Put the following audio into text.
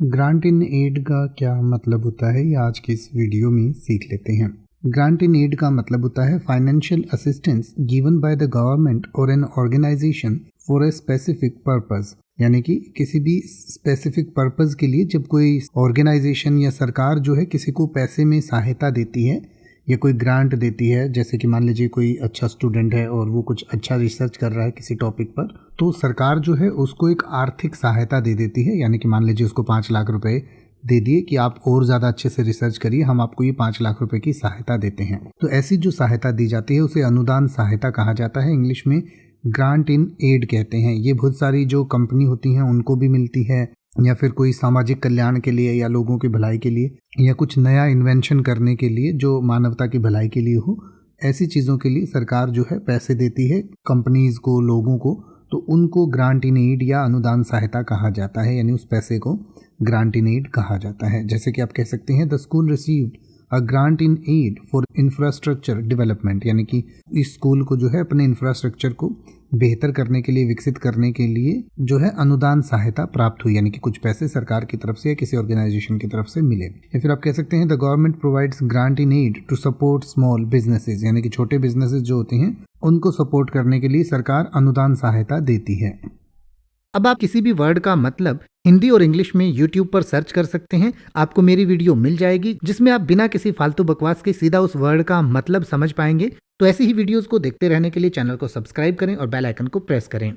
Grant in add का क्या मतलब होता है, ये आज की इस वीडियो में सीख लेते हैं। ग्रांट इन एड का मतलब होता है financial assistance given by the government or an organisation for a specific purpose. यानी कि किसी भी स्पेसिफिक पर्पस के लिए जब कोई ऑर्गेनाइजेशन या सरकार जो है किसी को पैसे में सहायता देती है या कोई ग्रांट देती है, जैसे कि मान लीजिए कोई अच्छा स्टूडेंट है और वो कुछ अच्छा रिसर्च कर रहा है किसी टॉपिक पर, तो सरकार जो है उसको एक आर्थिक सहायता दे देती है। यानी कि मान लीजिए उसको 5 लाख रुपए दे दिए कि आप और ज़्यादा अच्छे से रिसर्च करिए, हम आपको ये 5 लाख रुपए की सहायता देते हैं। तो ऐसी जो सहायता दी जाती है उसे अनुदान सहायता कहा जाता है। इंग्लिश में ग्रांट इन एड कहते हैं। ये बहुत सारी जो कंपनी होती हैं उनको भी मिलती है, या फिर कोई सामाजिक कल्याण के लिए या लोगों की भलाई के लिए या कुछ नया इन्वेंशन करने के लिए जो मानवता की भलाई के लिए हो, ऐसी चीज़ों के लिए सरकार जो है पैसे देती है कंपनीज को, लोगों को। तो उनको ग्रांट इन एड या अनुदान सहायता कहा जाता है, यानी उस पैसे को ग्रांट इन एड कहा जाता है। जैसे कि आप कह सकते हैं the school received a grant in aid for infrastructure development. यानी कि इस स्कूल को जो है अपने इंफ्रास्ट्रक्चर को बेहतर करने के लिए, विकसित करने के लिए जो है अनुदान सहायता प्राप्त हुई, यानी कि कुछ पैसे सरकार की तरफ से या किसी ऑर्गेनाइजेशन की तरफ से मिले। या फिर आप कह सकते हैं the government provides grant in aid to support small businesses. यानी कि छोटे बिजनेसेस जो होते हैं उनको सपोर्ट करने के लिए सरकार अनुदान सहायता देती है। अब आप किसी भी वर्ड का मतलब हिंदी और इंग्लिश में YouTube पर सर्च कर सकते हैं। आपको मेरी वीडियो मिल जाएगी जिसमें आप बिना किसी फालतू बकवास के सीधा उस वर्ड का मतलब समझ पाएंगे। तो ऐसी ही वीडियोस को देखते रहने के लिए चैनल को सब्सक्राइब करें और बेल आइकन को प्रेस करें।